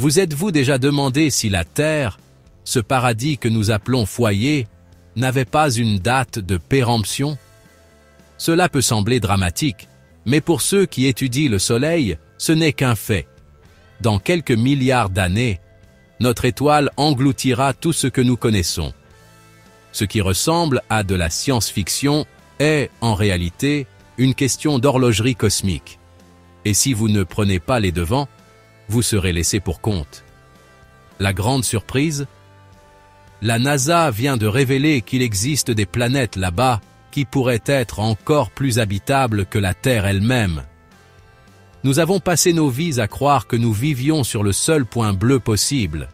Vous êtes-vous déjà demandé si la Terre, ce paradis que nous appelons foyer, n'avait pas une date de péremption? Cela peut sembler dramatique, mais pour ceux qui étudient le Soleil, ce n'est qu'un fait. Dans quelques milliards d'années, notre étoile engloutira tout ce que nous connaissons. Ce qui ressemble à de la science-fiction est, en réalité, une question d'horlogerie cosmique. Et si vous ne prenez pas les devants, vous serez laissé pour compte. La grande surprise? La NASA vient de révéler qu'il existe des planètes là-bas qui pourraient être encore plus habitables que la Terre elle-même. Nous avons passé nos vies à croire que nous vivions sur le seul point bleu possible.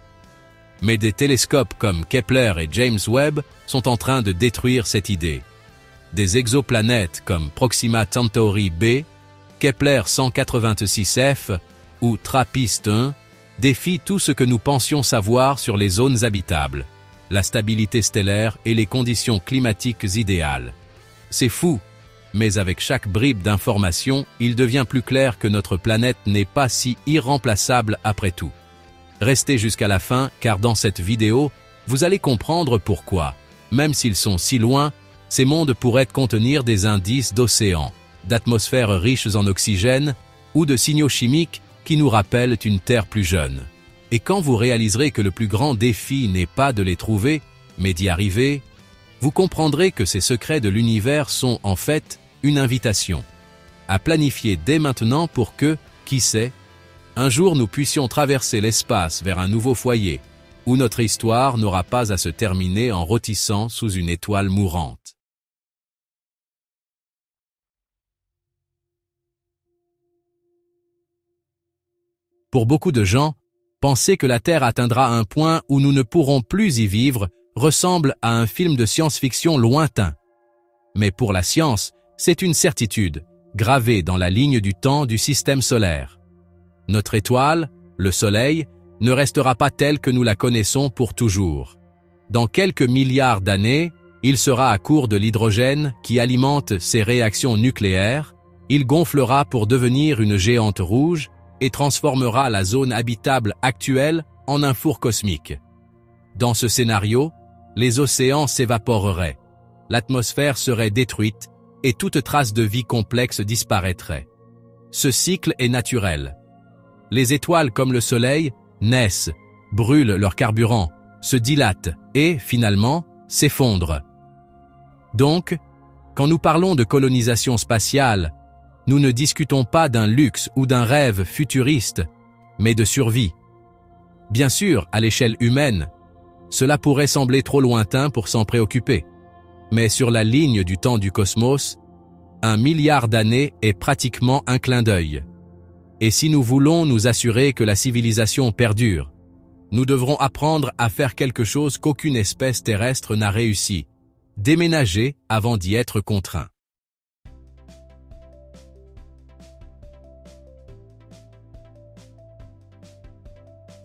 Mais des télescopes comme Kepler et James Webb sont en train de détruire cette idée. Des exoplanètes comme Proxima Centauri b, Kepler 186f ou TRAPPIST-1 défient tout ce que nous pensions savoir sur les zones habitables, la stabilité stellaire et les conditions climatiques idéales. C'est fou, mais avec chaque bribe d'information, il devient plus clair que notre planète n'est pas si irremplaçable après tout. Restez jusqu'à la fin, car dans cette vidéo, vous allez comprendre pourquoi, même s'ils sont si loin, ces mondes pourraient contenir des indices d'océans, d'atmosphères riches en oxygène ou de signaux chimiques qui nous rappellent une Terre plus jeune. Et quand vous réaliserez que le plus grand défi n'est pas de les trouver, mais d'y arriver, vous comprendrez que ces secrets de l'univers sont en fait une invitation à planifier dès maintenant pour que, qui sait, un jour nous puissions traverser l'espace vers un nouveau foyer, où notre histoire n'aura pas à se terminer en rôtissant sous une étoile mourante. Pour beaucoup de gens, penser que la Terre atteindra un point où nous ne pourrons plus y vivre ressemble à un film de science-fiction lointain. Mais pour la science, c'est une certitude, gravée dans la ligne du temps du système solaire. Notre étoile, le Soleil, ne restera pas telle que nous la connaissons pour toujours. Dans quelques milliards d'années, il sera à court de l'hydrogène qui alimente ses réactions nucléaires, il gonflera pour devenir une géante rouge et transformera la zone habitable actuelle en un four cosmique. Dans ce scénario, les océans s'évaporeraient, l'atmosphère serait détruite et toute trace de vie complexe disparaîtrait. Ce cycle est naturel. Les étoiles comme le Soleil naissent, brûlent leur carburant, se dilatent et, finalement, s'effondrent. Donc, quand nous parlons de colonisation spatiale, nous ne discutons pas d'un luxe ou d'un rêve futuriste, mais de survie. Bien sûr, à l'échelle humaine, cela pourrait sembler trop lointain pour s'en préoccuper. Mais sur la ligne du temps du cosmos, 1 milliard d'années est pratiquement un clin d'œil. Et si nous voulons nous assurer que la civilisation perdure, nous devrons apprendre à faire quelque chose qu'aucune espèce terrestre n'a réussi, déménager avant d'y être contraint.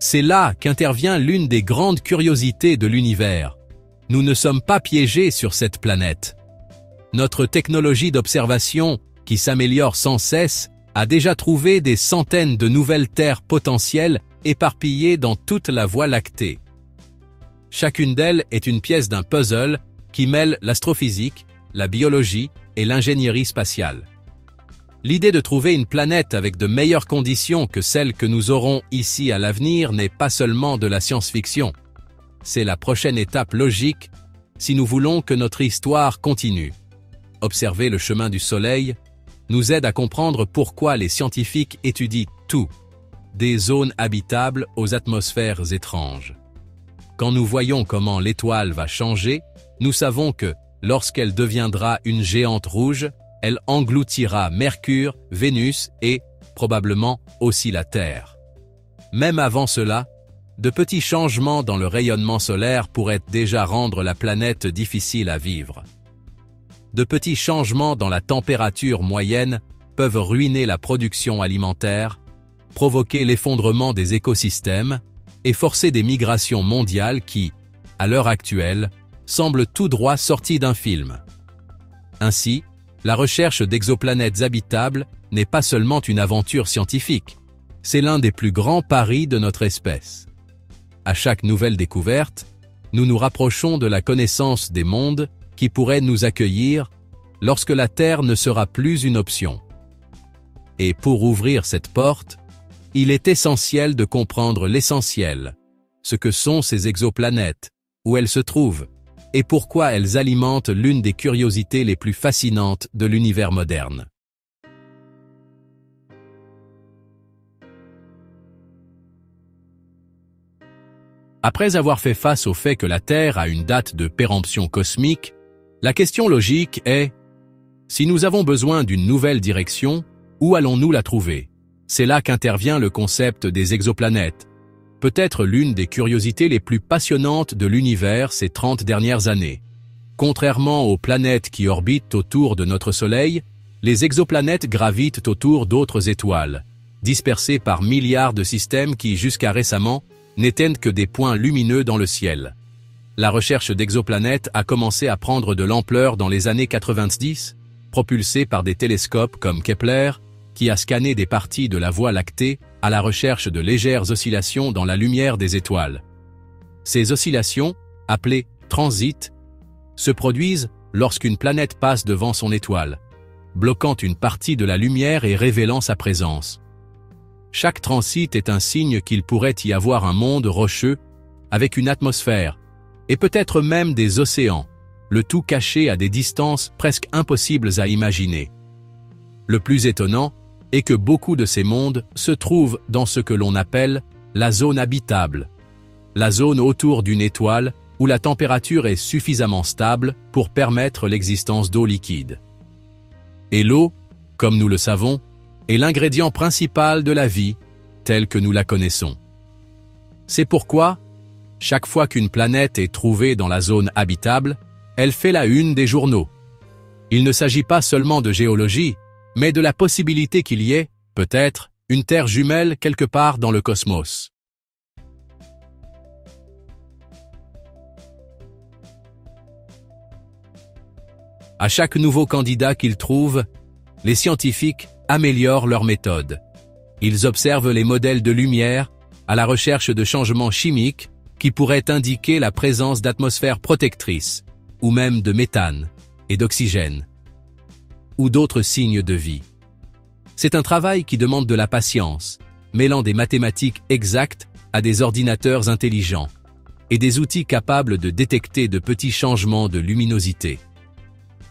C'est là qu'intervient l'une des grandes curiosités de l'univers. Nous ne sommes pas piégés sur cette planète. Notre technologie d'observation, qui s'améliore sans cesse, a déjà trouvé des centaines de nouvelles terres potentielles éparpillées dans toute la Voie lactée. Chacune d'elles est une pièce d'un puzzle qui mêle l'astrophysique, la biologie et l'ingénierie spatiale. L'idée de trouver une planète avec de meilleures conditions que celles que nous aurons ici à l'avenir n'est pas seulement de la science-fiction. C'est la prochaine étape logique si nous voulons que notre histoire continue. Observer le chemin du Soleil nous aide à comprendre pourquoi les scientifiques étudient tout, des zones habitables aux atmosphères étranges. Quand nous voyons comment l'étoile va changer, nous savons que, lorsqu'elle deviendra une géante rouge, elle engloutira Mercure, Vénus et, probablement, aussi la Terre. Même avant cela, de petits changements dans le rayonnement solaire pourraient déjà rendre la planète difficile à vivre. De petits changements dans la température moyenne peuvent ruiner la production alimentaire, provoquer l'effondrement des écosystèmes et forcer des migrations mondiales qui, à l'heure actuelle, semblent tout droit sorties d'un film. Ainsi, la recherche d'exoplanètes habitables n'est pas seulement une aventure scientifique, c'est l'un des plus grands paris de notre espèce. À chaque nouvelle découverte, nous nous rapprochons de la connaissance des mondes qui pourraient nous accueillir lorsque la Terre ne sera plus une option. Et pour ouvrir cette porte, il est essentiel de comprendre l'essentiel, ce que sont ces exoplanètes, où elles se trouvent, et pourquoi elles alimentent l'une des curiosités les plus fascinantes de l'univers moderne. Après avoir fait face au fait que la Terre a une date de péremption cosmique, la question logique est: si nous avons besoin d'une nouvelle direction, où allons-nous la trouver? C'est là qu'intervient le concept des exoplanètes, peut-être l'une des curiosités les plus passionnantes de l'univers ces 30 dernières années. Contrairement aux planètes qui orbitent autour de notre Soleil, les exoplanètes gravitent autour d'autres étoiles, dispersées par milliards de systèmes qui, jusqu'à récemment, n'étaient que des points lumineux dans le ciel. La recherche d'exoplanètes a commencé à prendre de l'ampleur dans les années 90, propulsée par des télescopes comme Kepler, qui a scanné des parties de la Voie lactée à la recherche de légères oscillations dans la lumière des étoiles. Ces oscillations, appelées transits, se produisent lorsqu'une planète passe devant son étoile, bloquant une partie de la lumière et révélant sa présence. Chaque transit est un signe qu'il pourrait y avoir un monde rocheux, avec une atmosphère, et peut-être même des océans, le tout caché à des distances presque impossibles à imaginer. Le plus étonnant est que beaucoup de ces mondes se trouvent dans ce que l'on appelle la zone habitable, la zone autour d'une étoile où la température est suffisamment stable pour permettre l'existence d'eau liquide. Et l'eau, comme nous le savons, est l'ingrédient principal de la vie, telle que nous la connaissons. C'est pourquoi, chaque fois qu'une planète est trouvée dans la zone habitable, elle fait la une des journaux. Il ne s'agit pas seulement de géologie, mais de la possibilité qu'il y ait, peut-être, une Terre jumelle quelque part dans le cosmos. À chaque nouveau candidat qu'ils trouvent, les scientifiques améliorent leur méthode. Ils observent les modèles de lumière à la recherche de changements chimiques qui pourraient indiquer la présence d'atmosphères protectrices, ou même de méthane et d'oxygène, ou d'autres signes de vie. C'est un travail qui demande de la patience, mêlant des mathématiques exactes à des ordinateurs intelligents, et des outils capables de détecter de petits changements de luminosité.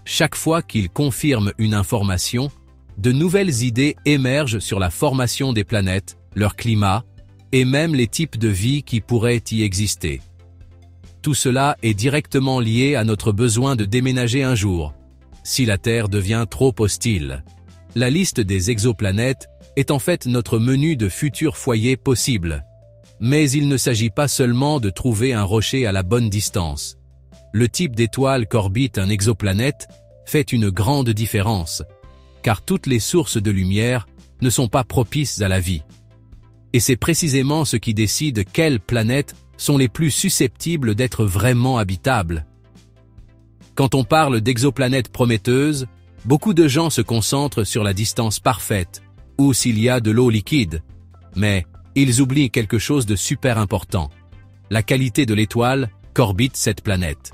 Chaque fois qu'ils confirment une information, de nouvelles idées émergent sur la formation des planètes, leur climat, et même les types de vie qui pourraient y exister. Tout cela est directement lié à notre besoin de déménager un jour, si la Terre devient trop hostile. La liste des exoplanètes est en fait notre menu de futurs foyers possibles. Mais il ne s'agit pas seulement de trouver un rocher à la bonne distance. Le type d'étoile qu'orbite un exoplanète fait une grande différence, car toutes les sources de lumière ne sont pas propices à la vie. Et c'est précisément ce qui décide quelles planètes sont les plus susceptibles d'être vraiment habitables. Quand on parle d'exoplanètes prometteuses, beaucoup de gens se concentrent sur la distance parfaite, ou s'il y a de l'eau liquide. Mais ils oublient quelque chose de super important: la qualité de l'étoile qu'orbite cette planète.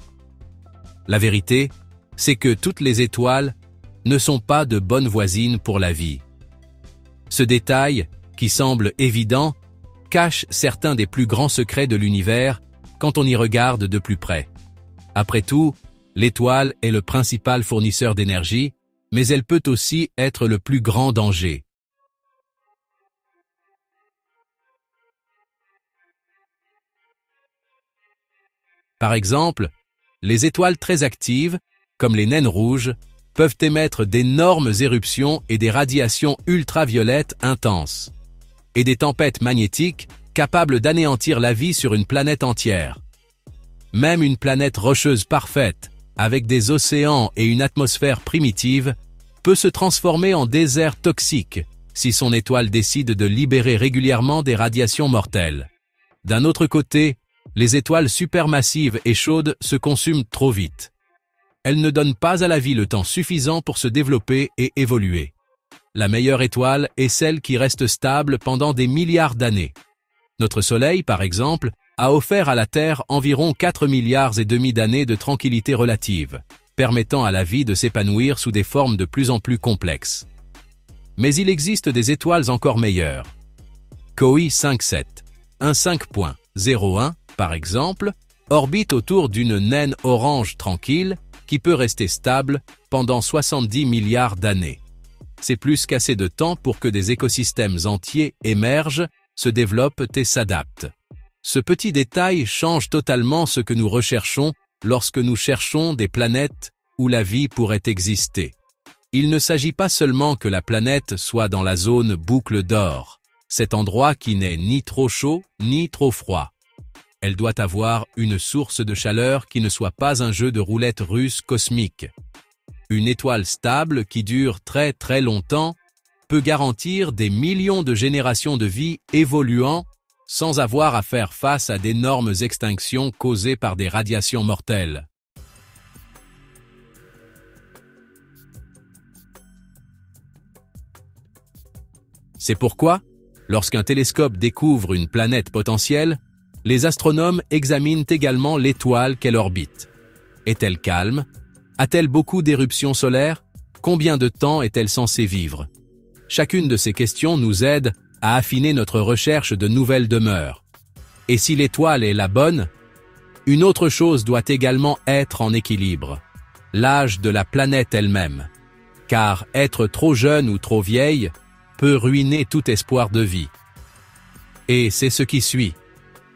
La vérité, c'est que toutes les étoiles ne sont pas de bonnes voisines pour la vie. Ce détail, qui semble évident, cache certains des plus grands secrets de l'univers quand on y regarde de plus près. Après tout, l'étoile est le principal fournisseur d'énergie, mais elle peut aussi être le plus grand danger. Par exemple, les étoiles très actives, comme les naines rouges, peuvent émettre d'énormes éruptions et des radiations ultraviolettes intenses, et des tempêtes magnétiques capables d'anéantir la vie sur une planète entière. Même une planète rocheuse parfaite, avec des océans et une atmosphère primitive, peut se transformer en désert toxique si son étoile décide de libérer régulièrement des radiations mortelles. D'un autre côté, les étoiles supermassives et chaudes se consument trop vite. Elles ne donnent pas à la vie le temps suffisant pour se développer et évoluer. la meilleure étoile est celle qui reste stable pendant des milliards d'années. Notre Soleil, par exemple, a offert à la Terre environ 4,5 milliards d'années de tranquillité relative, permettant à la vie de s'épanouir sous des formes de plus en plus complexes. Mais il existe des étoiles encore meilleures. KOI 57, 15.01, par exemple, orbite autour d'une naine orange tranquille qui peut rester stable pendant 70 milliards d'années. C'est plus qu'assez de temps pour que des écosystèmes entiers émergent, se développent et s'adaptent. Ce petit détail change totalement ce que nous recherchons lorsque nous cherchons des planètes où la vie pourrait exister. Il ne s'agit pas seulement que la planète soit dans la zone boucle d'or, cet endroit qui n'est ni trop chaud ni trop froid. Elle doit avoir une source de chaleur qui ne soit pas un jeu de roulette russe cosmique. Une étoile stable qui dure très très longtemps peut garantir des millions de générations de vie évoluant sans avoir à faire face à d'énormes extinctions causées par des radiations mortelles. C'est pourquoi, lorsqu'un télescope découvre une planète potentielle, les astronomes examinent également l'étoile qu'elle orbite. Est-elle calme? A-t-elle beaucoup d'éruptions solaires? Combien de temps est-elle censée vivre? Chacune de ces questions nous aide à affiner notre recherche de nouvelles demeures. Et si l'étoile est la bonne, une autre chose doit également être en équilibre: l'âge de la planète elle-même. Car être trop jeune ou trop vieille peut ruiner tout espoir de vie. Et c'est ce qui suit.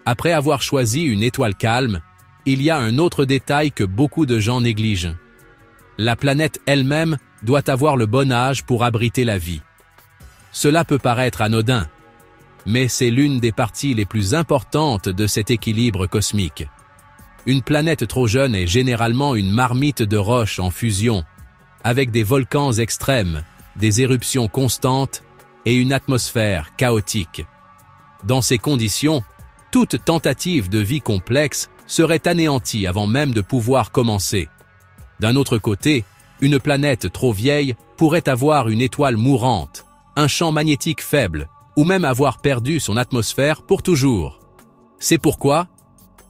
Après avoir choisi une étoile calme, il y a un autre détail que beaucoup de gens négligent. La planète elle-même doit avoir le bon âge pour abriter la vie. Cela peut paraître anodin, mais c'est l'une des parties les plus importantes de cet équilibre cosmique. Une planète trop jeune est généralement une marmite de roches en fusion, avec des volcans extrêmes, des éruptions constantes et une atmosphère chaotique. Dans ces conditions, toute tentative de vie complexe serait anéantie avant même de pouvoir commencer. D'un autre côté, une planète trop vieille pourrait avoir une étoile mourante, un champ magnétique faible, ou même avoir perdu son atmosphère pour toujours. C'est pourquoi,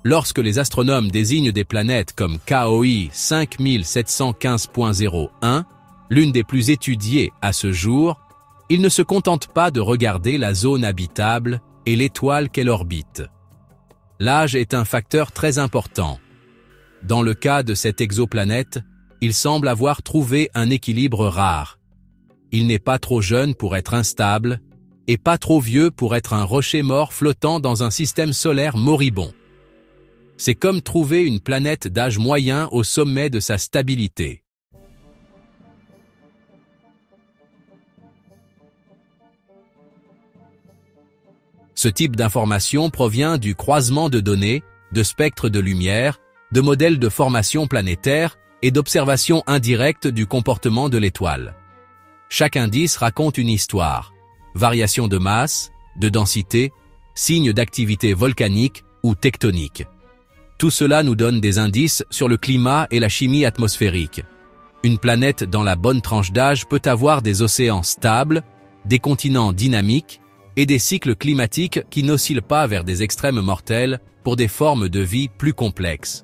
lorsque les astronomes désignent des planètes comme KOI 5715.01, l'une des plus étudiées à ce jour, ils ne se contentent pas de regarder la zone habitable et l'étoile qu'elle orbite. L'âge est un facteur très important. Dans le cas de cette exoplanète, il semble avoir trouvé un équilibre rare. Il n'est pas trop jeune pour être instable, et pas trop vieux pour être un rocher mort flottant dans un système solaire moribond. C'est comme trouver une planète d'âge moyen au sommet de sa stabilité. Ce type d'information provient du croisement de données, de spectres de lumière, de modèles de formation planétaire et d'observations indirectes du comportement de l'étoile. Chaque indice raconte une histoire: variation de masse, de densité, signes d'activité volcanique ou tectonique. Tout cela nous donne des indices sur le climat et la chimie atmosphérique. Une planète dans la bonne tranche d'âge peut avoir des océans stables, des continents dynamiques et des cycles climatiques qui n'oscillent pas vers des extrêmes mortels pour des formes de vie plus complexes.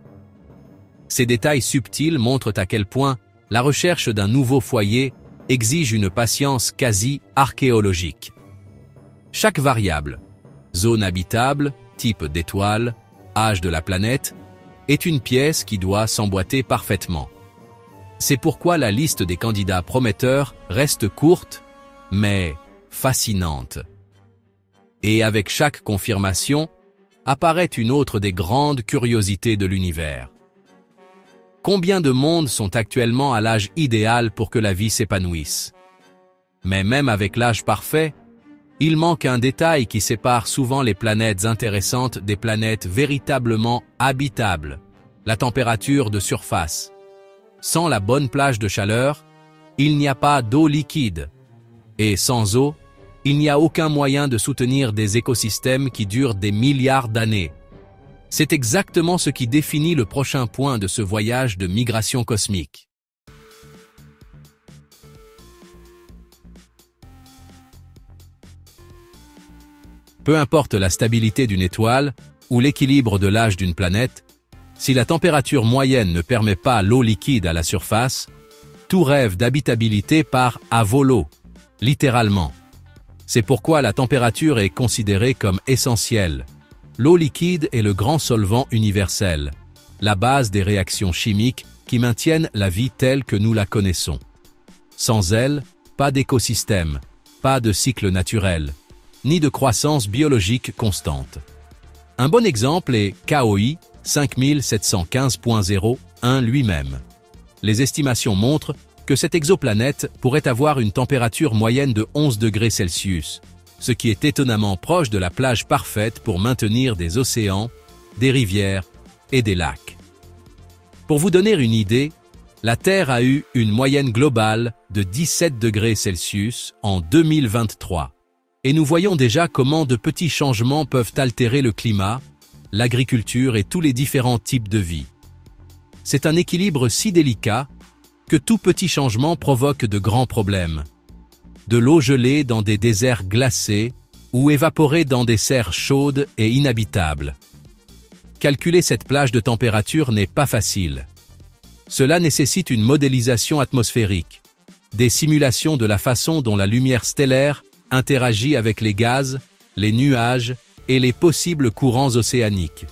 Ces détails subtils montrent à quel point la recherche d'un nouveau foyer exige une patience quasi archéologique. Chaque variable, zone habitable, type d'étoile, âge de la planète, est une pièce qui doit s'emboîter parfaitement. C'est pourquoi la liste des candidats prometteurs reste courte, mais fascinante. Et avec chaque confirmation, apparaît une autre des grandes curiosités de l'univers. Combien de mondes sont actuellement à l'âge idéal pour que la vie s'épanouisse? Mais même avec l'âge parfait, il manque un détail qui sépare souvent les planètes intéressantes des planètes véritablement habitables: la température de surface. Sans la bonne plage de chaleur, il n'y a pas d'eau liquide. Et sans eau, il n'y a aucun moyen de soutenir des écosystèmes qui durent des milliards d'années. C'est exactement ce qui définit le prochain point de ce voyage de migration cosmique. Peu importe la stabilité d'une étoile ou l'équilibre de l'âge d'une planète, si la température moyenne ne permet pas l'eau liquide à la surface, tout rêve d'habitabilité part à volo, littéralement. C'est pourquoi la température est considérée comme essentielle. L'eau liquide est le grand solvant universel, la base des réactions chimiques qui maintiennent la vie telle que nous la connaissons. Sans elle, pas d'écosystème, pas de cycle naturel, ni de croissance biologique constante. Un bon exemple est KOI 5715.01 lui-même. Les estimations montrent que cette exoplanète pourrait avoir une température moyenne de 11 degrés Celsius, ce qui est étonnamment proche de la plage parfaite pour maintenir des océans, des rivières et des lacs. Pour vous donner une idée, la Terre a eu une moyenne globale de 17 degrés Celsius en 2023. Et nous voyons déjà comment de petits changements peuvent altérer le climat, l'agriculture et tous les différents types de vie. C'est un équilibre si délicat que tout petit changement provoque de grands problèmes. De l'eau gelée dans des déserts glacés ou évaporée dans des serres chaudes et inhabitables. Calculer cette plage de température n'est pas facile. Cela nécessite une modélisation atmosphérique, des simulations de la façon dont la lumière stellaire interagit avec les gaz, les nuages et les possibles courants océaniques.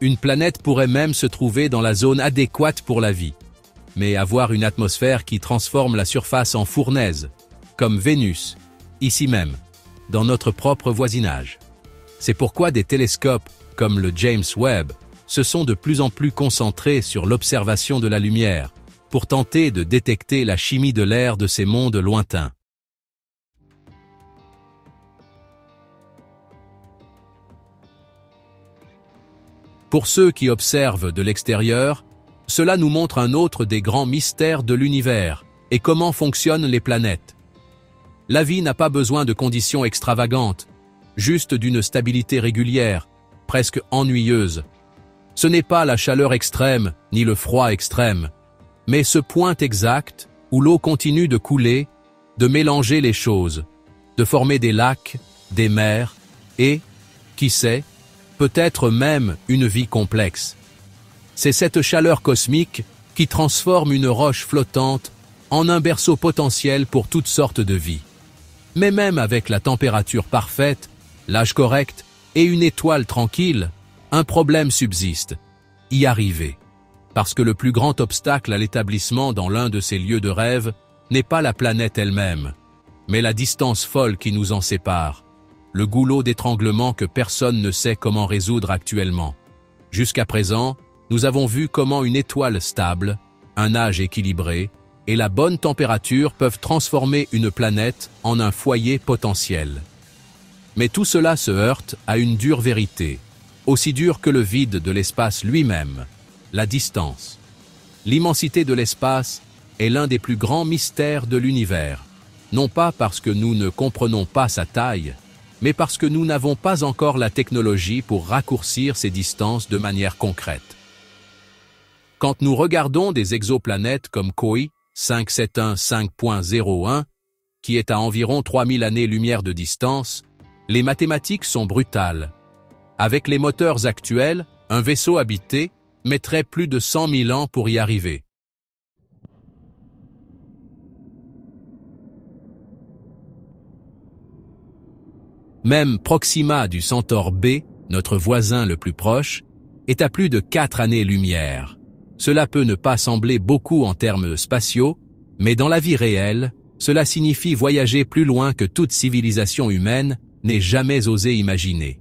Une planète pourrait même se trouver dans la zone adéquate pour la vie, mais avoir une atmosphère qui transforme la surface en fournaise, comme Vénus, ici même, dans notre propre voisinage. C'est pourquoi des télescopes, comme le James Webb, se sont de plus en plus concentrés sur l'observation de la lumière, pour tenter de détecter la chimie de l'air de ces mondes lointains. Pour ceux qui observent de l'extérieur, cela nous montre un autre des grands mystères de l'univers et comment fonctionnent les planètes. La vie n'a pas besoin de conditions extravagantes, juste d'une stabilité régulière, presque ennuyeuse. Ce n'est pas la chaleur extrême ni le froid extrême, mais ce point exact où l'eau continue de couler, de mélanger les choses, de former des lacs, des mers et, qui sait, peut-être même une vie complexe. C'est cette chaleur cosmique qui transforme une roche flottante en un berceau potentiel pour toutes sortes de vies. Mais même avec la température parfaite, l'âge correct et une étoile tranquille, un problème subsiste, y arriver. Parce que le plus grand obstacle à l'établissement dans l'un de ces lieux de rêve n'est pas la planète elle-même, mais la distance folle qui nous en sépare. Le goulot d'étranglement que personne ne sait comment résoudre actuellement. Jusqu'à présent, nous avons vu comment une étoile stable, un âge équilibré et la bonne température peuvent transformer une planète en un foyer potentiel. Mais tout cela se heurte à une dure vérité, aussi dure que le vide de l'espace lui-même, la distance. L'immensité de l'espace est l'un des plus grands mystères de l'univers, non pas parce que nous ne comprenons pas sa taille, mais parce que nous n'avons pas encore la technologie pour raccourcir ces distances de manière concrète. Quand nous regardons des exoplanètes comme KOI 5715.01, qui est à environ 3000 années-lumière de distance, les mathématiques sont brutales. Avec les moteurs actuels, un vaisseau habité mettrait plus de 100 000 ans pour y arriver. Même Proxima du Centaure B, notre voisin le plus proche, est à plus de 4 années-lumière. Cela peut ne pas sembler beaucoup en termes spatiaux, mais dans la vie réelle, cela signifie voyager plus loin que toute civilisation humaine n'ait jamais osé imaginer.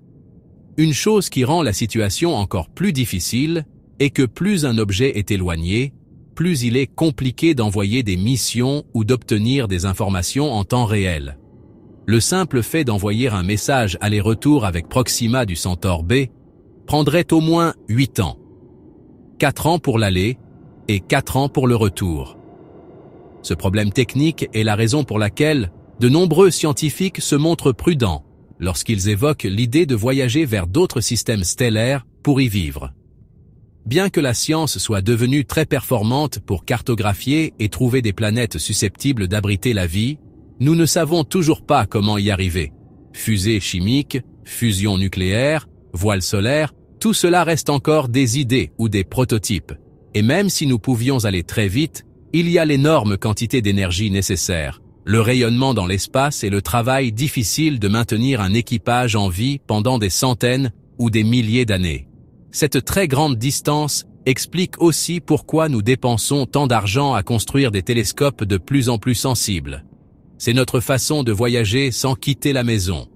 Une chose qui rend la situation encore plus difficile est que plus un objet est éloigné, plus il est compliqué d'envoyer des missions ou d'obtenir des informations en temps réel. Le simple fait d'envoyer un message aller-retour avec Proxima du Centaure B prendrait au moins 8 ans. 4 ans pour l'aller et 4 ans pour le retour. Ce problème technique est la raison pour laquelle de nombreux scientifiques se montrent prudents lorsqu'ils évoquent l'idée de voyager vers d'autres systèmes stellaires pour y vivre. Bien que la science soit devenue très performante pour cartographier et trouver des planètes susceptibles d'abriter la vie, nous ne savons toujours pas comment y arriver, fusée chimique, fusion nucléaire, voile solaire, tout cela reste encore des idées ou des prototypes. Et même si nous pouvions aller très vite, il y a l'énorme quantité d'énergie nécessaire, le rayonnement dans l'espace et le travail difficile de maintenir un équipage en vie pendant des centaines ou des milliers d'années. Cette très grande distance explique aussi pourquoi nous dépensons tant d'argent à construire des télescopes de plus en plus sensibles. C'est notre façon de voyager sans quitter la maison.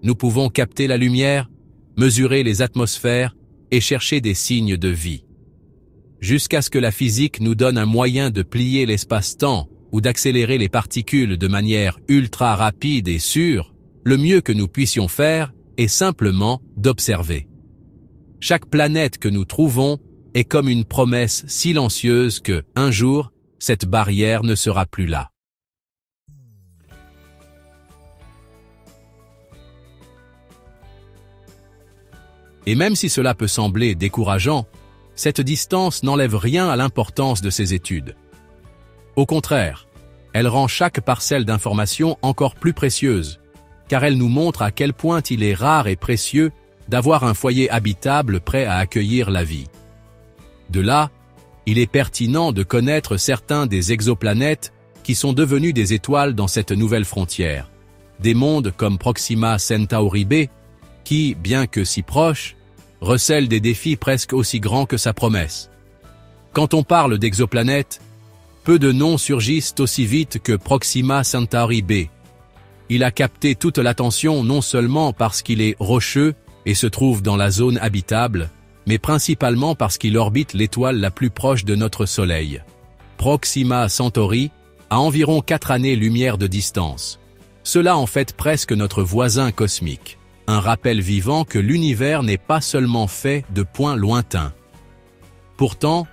Nous pouvons capter la lumière, mesurer les atmosphères et chercher des signes de vie. Jusqu'à ce que la physique nous donne un moyen de plier l'espace-temps ou d'accélérer les particules de manière ultra rapide et sûre, le mieux que nous puissions faire est simplement d'observer. Chaque planète que nous trouvons est comme une promesse silencieuse que, un jour, cette barrière ne sera plus là. Et même si cela peut sembler décourageant, cette distance n'enlève rien à l'importance de ces études. Au contraire, elle rend chaque parcelle d'information encore plus précieuse, car elle nous montre à quel point il est rare et précieux d'avoir un foyer habitable prêt à accueillir la vie. De là, il est pertinent de connaître certains des exoplanètes qui sont devenus des étoiles dans cette nouvelle frontière. Des mondes comme Proxima Centauri b, qui, bien que si proches, recèlent des défis presque aussi grands que sa promesse. Quand on parle d'exoplanètes, peu de noms surgissent aussi vite que Proxima Centauri b. Il a capté toute l'attention non seulement parce qu'il est rocheux et se trouve dans la zone habitable, mais principalement parce qu'il orbite l'étoile la plus proche de notre Soleil. Proxima Centauri a environ 4 années-lumière de distance. Cela en fait presque notre voisin cosmique. Un rappel vivant que l'univers n'est pas seulement fait de points lointains. Pourtant,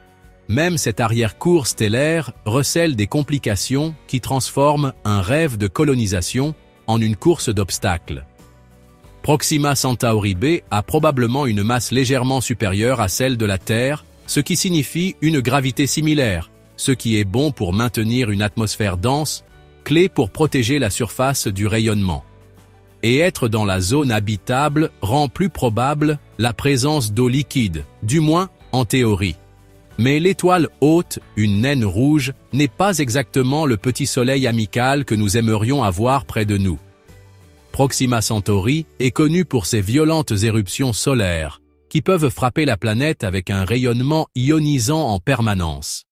même cette arrière-cour stellaire recèle des complications qui transforment un rêve de colonisation en une course d'obstacles. Proxima Centauri b a probablement une masse légèrement supérieure à celle de la Terre, ce qui signifie une gravité similaire, ce qui est bon pour maintenir une atmosphère dense, clé pour protéger la surface du rayonnement. Et être dans la zone habitable rend plus probable la présence d'eau liquide, du moins en théorie. Mais l'étoile haute, une naine rouge, n'est pas exactement le petit soleil amical que nous aimerions avoir près de nous. Proxima Centauri est connu pour ses violentes éruptions solaires, qui peuvent frapper la planète avec un rayonnement ionisant en permanence.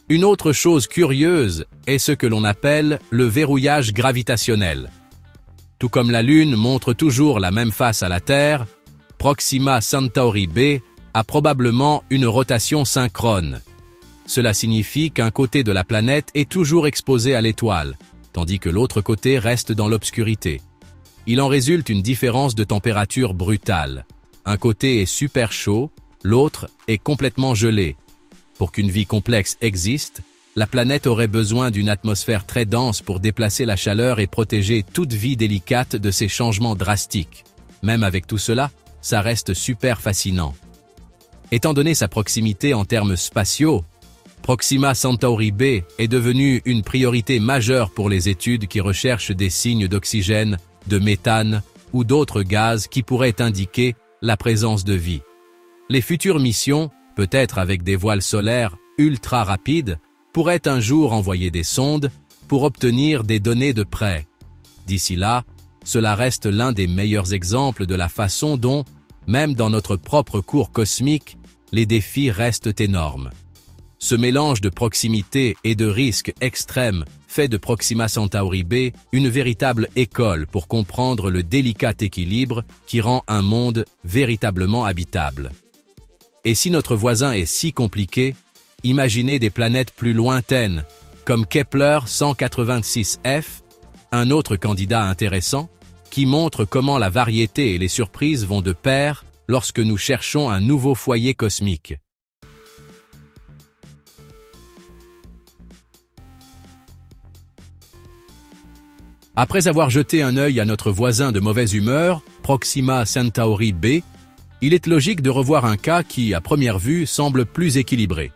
Une autre chose curieuse est ce que l'on appelle le verrouillage gravitationnel. Tout comme la Lune montre toujours la même face à la Terre, Proxima Centauri b a probablement une rotation synchrone. Cela signifie qu'un côté de la planète est toujours exposé à l'étoile, tandis que l'autre côté reste dans l'obscurité. Il en résulte une différence de température brutale. Un côté est super chaud, l'autre est complètement gelé. Pour qu'une vie complexe existe, la planète aurait besoin d'une atmosphère très dense pour déplacer la chaleur et protéger toute vie délicate de ces changements drastiques. Même avec tout cela, ça reste super fascinant. Étant donné sa proximité en termes spatiaux, Proxima Centauri b est devenue une priorité majeure pour les études qui recherchent des signes d'oxygène, de méthane ou d'autres gaz qui pourraient indiquer la présence de vie. Les futures missions, peut-être avec des voiles solaires ultra rapides, pourraient un jour envoyer des sondes pour obtenir des données de près. D'ici là, cela reste l'un des meilleurs exemples de la façon dont, même dans notre propre cours cosmique, les défis restent énormes. Ce mélange de proximité et de risques extrêmes fait de Proxima Centauri b une véritable école pour comprendre le délicat équilibre qui rend un monde véritablement habitable. Et si notre voisin est si compliqué, imaginez des planètes plus lointaines, comme Kepler 186f, un autre candidat intéressant, qui montre comment la variété et les surprises vont de pair lorsque nous cherchons un nouveau foyer cosmique. Après avoir jeté un œil à notre voisin de mauvaise humeur, Proxima Centauri b, il est logique de revoir un cas qui, à première vue, semble plus équilibré.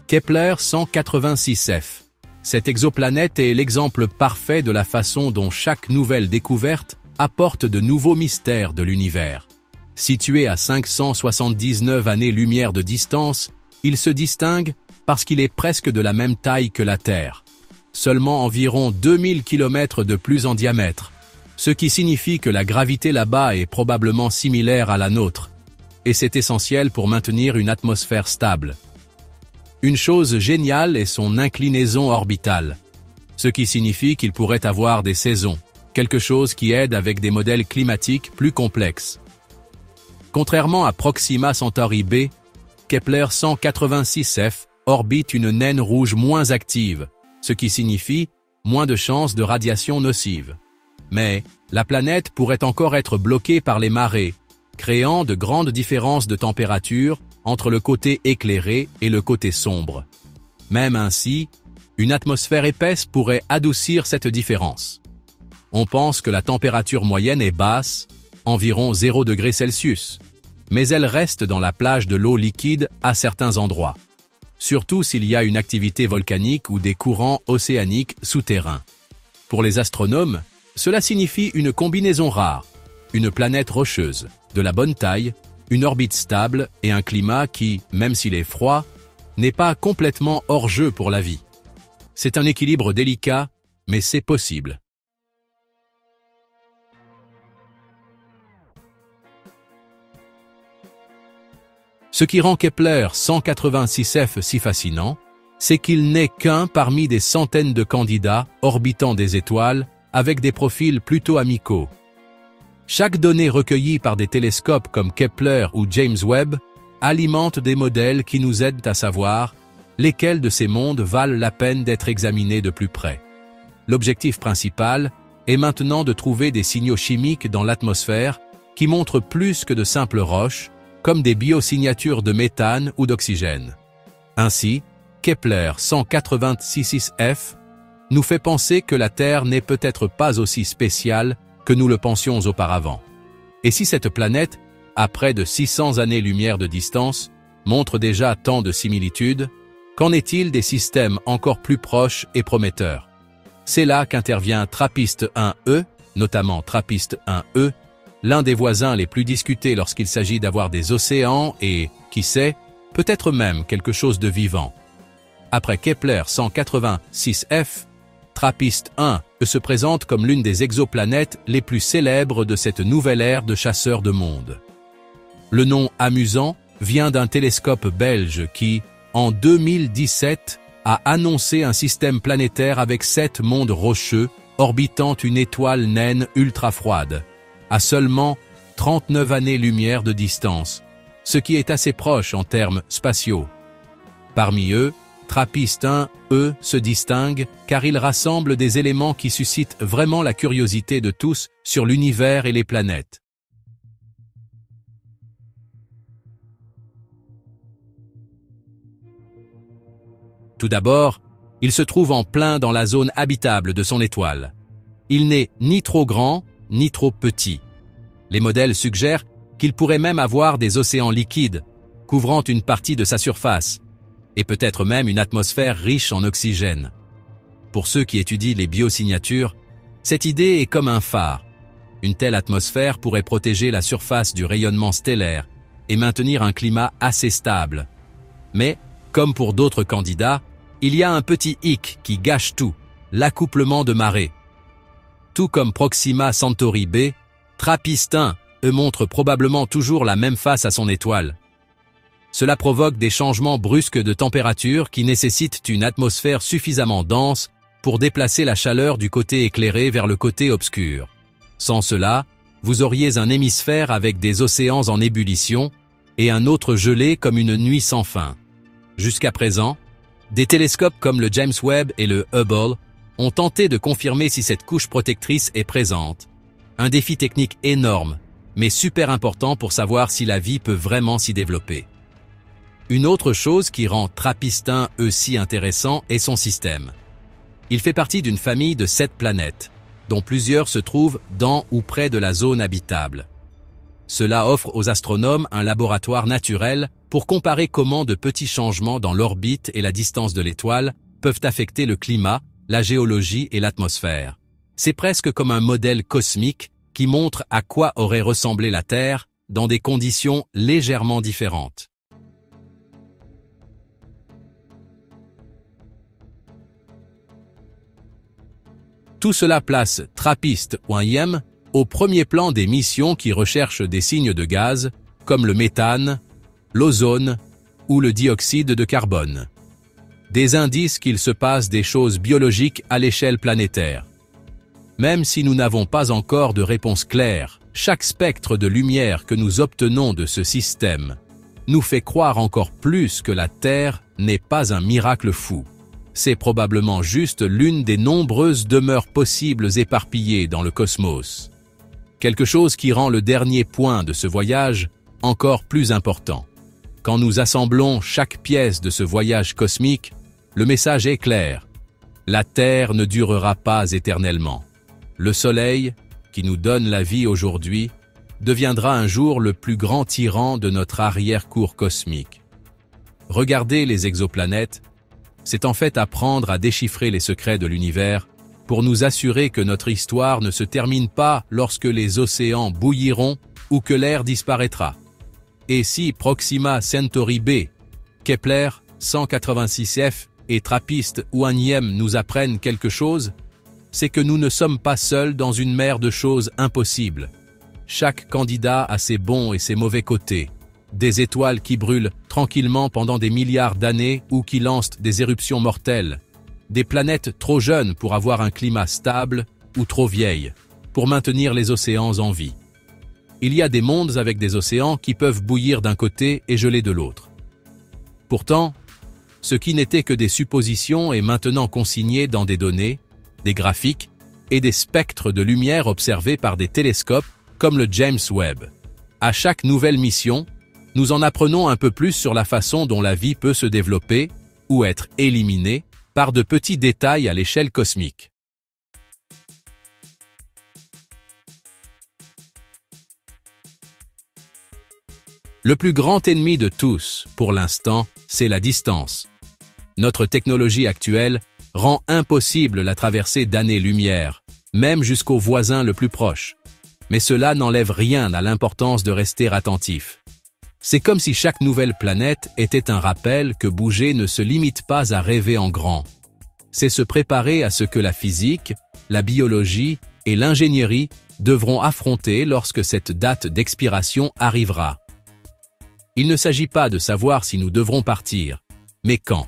Kepler 186f. Cette exoplanète est l'exemple parfait de la façon dont chaque nouvelle découverte apporte de nouveaux mystères de l'univers. Situé à 579 années-lumière de distance, il se distingue parce qu'il est presque de la même taille que la Terre. Seulement environ 2000 km de plus en diamètre, ce qui signifie que la gravité là-bas est probablement similaire à la nôtre, et c'est essentiel pour maintenir une atmosphère stable. Une chose géniale est son inclinaison orbitale, ce qui signifie qu'il pourrait avoir des saisons, quelque chose qui aide avec des modèles climatiques plus complexes. Contrairement à Proxima Centauri b, Kepler 186f orbite une naine rouge moins active, ce qui signifie moins de chances de radiation nocive. Mais la planète pourrait encore être bloquée par les marées, créant de grandes différences de température entre le côté éclairé et le côté sombre. Même ainsi, une atmosphère épaisse pourrait adoucir cette différence. On pense que la température moyenne est basse, environ 0 degrés Celsius, mais elle reste dans la plage de l'eau liquide à certains endroits, surtout s'il y a une activité volcanique ou des courants océaniques souterrains. Pour les astronomes, cela signifie une combinaison rare, une planète rocheuse, de la bonne taille, une orbite stable et un climat qui, même s'il est froid, n'est pas complètement hors jeu pour la vie. C'est un équilibre délicat, mais c'est possible. Ce qui rend Kepler 186f si fascinant, c'est qu'il n'est qu'un parmi des centaines de candidats orbitant des étoiles avec des profils plutôt amicaux. Chaque donnée recueillie par des télescopes comme Kepler ou James Webb alimente des modèles qui nous aident à savoir lesquels de ces mondes valent la peine d'être examinés de plus près. L'objectif principal est maintenant de trouver des signaux chimiques dans l'atmosphère qui montrent plus que de simples roches, comme des biosignatures de méthane ou d'oxygène. Ainsi, Kepler 186f nous fait penser que la Terre n'est peut-être pas aussi spéciale que nous le pensions auparavant. Et si cette planète, à près de 600 années-lumière de distance, montre déjà tant de similitudes, qu'en est-il des systèmes encore plus proches et prometteurs? C'est là qu'intervient TRAPPIST-1e, notamment TRAPPIST-1e, l'un des voisins les plus discutés lorsqu'il s'agit d'avoir des océans et, qui sait, peut-être même quelque chose de vivant. Après Kepler 186f, TRAPPIST-1e se présente comme l'une des exoplanètes les plus célèbres de cette nouvelle ère de chasseurs de mondes. Le nom amusant vient d'un télescope belge qui, en 2017, a annoncé un système planétaire avec 7 mondes rocheux orbitant une étoile naine ultra froide, à seulement 39 années-lumière de distance, ce qui est assez proche en termes spatiaux. Parmi eux, TRAPPIST-1e se distingue car il rassemble des éléments qui suscitent vraiment la curiosité de tous sur l'univers et les planètes. Tout d'abord, il se trouve en plein dans la zone habitable de son étoile. Il n'est ni trop grand, ni trop petit. Les modèles suggèrent qu'il pourrait même avoir des océans liquides, couvrant une partie de sa surface, et peut-être même une atmosphère riche en oxygène. Pour ceux qui étudient les biosignatures, cette idée est comme un phare. Une telle atmosphère pourrait protéger la surface du rayonnement stellaire et maintenir un climat assez stable. Mais, comme pour d'autres candidats, il y a un petit hic qui gâche tout, l'accouplement de marées. Tout comme Proxima Centauri b, TRAPPIST-1e montre probablement toujours la même face à son étoile. Cela provoque des changements brusques de température qui nécessitent une atmosphère suffisamment dense pour déplacer la chaleur du côté éclairé vers le côté obscur. Sans cela, vous auriez un hémisphère avec des océans en ébullition et un autre gelé comme une nuit sans fin. Jusqu'à présent, des télescopes comme le James Webb et le Hubble ont tenté de confirmer si cette couche protectrice est présente. Un défi technique énorme, mais super important pour savoir si la vie peut vraiment s'y développer. Une autre chose qui rend TRAPPIST-1e si intéressant est son système. Il fait partie d'une famille de 7 planètes, dont plusieurs se trouvent dans ou près de la zone habitable. Cela offre aux astronomes un laboratoire naturel pour comparer comment de petits changements dans l'orbite et la distance de l'étoile peuvent affecter le climat, la géologie et l'atmosphère. C'est presque comme un modèle cosmique qui montre à quoi aurait ressemblé la Terre dans des conditions légèrement différentes. Tout cela place TRAPPIST-1M au premier plan des missions qui recherchent des signes de gaz, comme le méthane, l'ozone ou le dioxyde de carbone. Des indices qu'il se passe des choses biologiques à l'échelle planétaire. Même si nous n'avons pas encore de réponse claire, chaque spectre de lumière que nous obtenons de ce système nous fait croire encore plus que la Terre n'est pas un miracle fou. C'est probablement juste l'une des nombreuses demeures possibles éparpillées dans le cosmos. Quelque chose qui rend le dernier point de ce voyage encore plus important. Quand nous assemblons chaque pièce de ce voyage cosmique, le message est clair. La Terre ne durera pas éternellement. Le Soleil, qui nous donne la vie aujourd'hui, deviendra un jour le plus grand tyran de notre arrière-cour cosmique. Regarder les exoplanètes, c'est en fait apprendre à déchiffrer les secrets de l'univers pour nous assurer que notre histoire ne se termine pas lorsque les océans bouilliront ou que l'air disparaîtra. Et si Proxima Centauri b, Kepler 186f et TRAPPIST-1M nous apprennent quelque chose, c'est que nous ne sommes pas seuls dans une mer de choses impossibles. Chaque candidat a ses bons et ses mauvais côtés. Des étoiles qui brûlent tranquillement pendant des milliards d'années ou qui lancent des éruptions mortelles. Des planètes trop jeunes pour avoir un climat stable ou trop vieilles pour maintenir les océans en vie. Il y a des mondes avec des océans qui peuvent bouillir d'un côté et geler de l'autre. Pourtant, ce qui n'était que des suppositions est maintenant consigné dans des données, des graphiques et des spectres de lumière observés par des télescopes comme le James Webb. À chaque nouvelle mission, nous en apprenons un peu plus sur la façon dont la vie peut se développer ou être éliminée par de petits détails à l'échelle cosmique. Le plus grand ennemi de tous, pour l'instant, c'est la distance. Notre technologie actuelle rend impossible la traversée d'années-lumière, même jusqu'au voisin le plus proche. Mais cela n'enlève rien à l'importance de rester attentif. C'est comme si chaque nouvelle planète était un rappel que bouger ne se limite pas à rêver en grand. C'est se préparer à ce que la physique, la biologie et l'ingénierie devront affronter lorsque cette date d'expiration arrivera. Il ne s'agit pas de savoir si nous devrons partir, mais quand.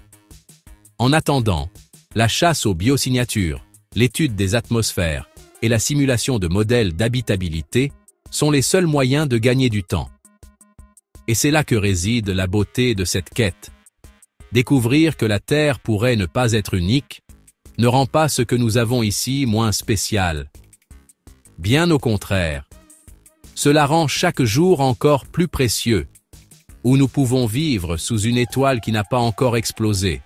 En attendant, la chasse aux biosignatures, l'étude des atmosphères et la simulation de modèles d'habitabilité sont les seuls moyens de gagner du temps. Et c'est là que réside la beauté de cette quête. Découvrir que la Terre pourrait ne pas être unique ne rend pas ce que nous avons ici moins spécial. Bien au contraire. Cela rend chaque jour encore plus précieux, où nous pouvons vivre sous une étoile qui n'a pas encore explosé,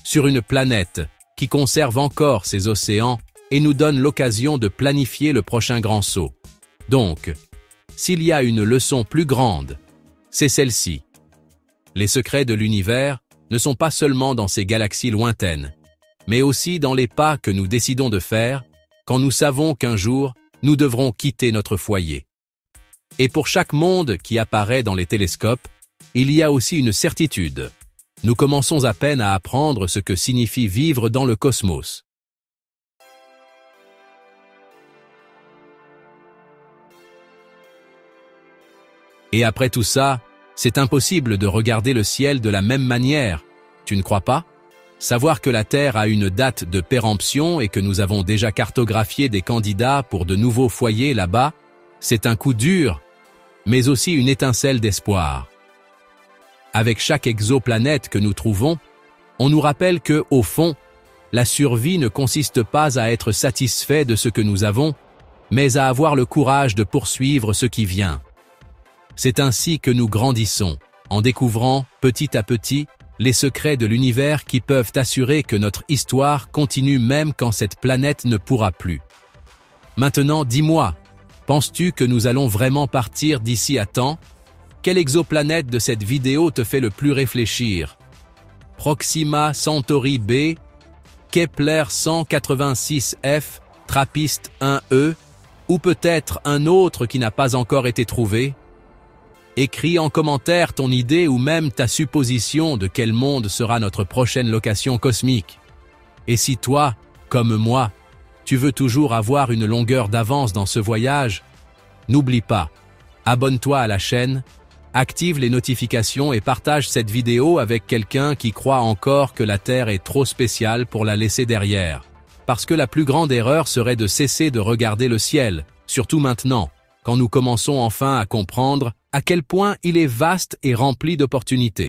sur une planète qui conserve encore ses océans et nous donne l'occasion de planifier le prochain grand saut. Donc, s'il y a une leçon plus grande, c'est celle-ci. Les secrets de l'univers ne sont pas seulement dans ces galaxies lointaines, mais aussi dans les pas que nous décidons de faire quand nous savons qu'un jour, nous devrons quitter notre foyer. Et pour chaque monde qui apparaît dans les télescopes, il y a aussi une certitude. Nous commençons à peine à apprendre ce que signifie vivre dans le cosmos. Et après tout ça, c'est impossible de regarder le ciel de la même manière, tu ne crois pas? Savoir que la Terre a une date de péremption et que nous avons déjà cartographié des candidats pour de nouveaux foyers là-bas, c'est un coup dur, mais aussi une étincelle d'espoir. Avec chaque exoplanète que nous trouvons, on nous rappelle que, au fond, la survie ne consiste pas à être satisfait de ce que nous avons, mais à avoir le courage de poursuivre ce qui vient. C'est ainsi que nous grandissons, en découvrant, petit à petit, les secrets de l'univers qui peuvent assurer que notre histoire continue même quand cette planète ne pourra plus. Maintenant, dis-moi, Penses-tu que nous allons vraiment partir d'ici à temps? Quelle exoplanète de cette vidéo te fait le plus réfléchir? Proxima Centauri b, Kepler 186f, Trappist 1e, ou peut-être un autre qui n'a pas encore été trouvé? Écris en commentaire ton idée ou même ta supposition de quel monde sera notre prochaine location cosmique. Et si toi, comme moi, tu veux toujours avoir une longueur d'avance dans ce voyage, n'oublie pas, abonne-toi à la chaîne, active les notifications et partage cette vidéo avec quelqu'un qui croit encore que la Terre est trop spéciale pour la laisser derrière. Parce que la plus grande erreur serait de cesser de regarder le ciel, surtout maintenant, quand nous commençons enfin à comprendre à quel point il est vaste et rempli d'opportunités.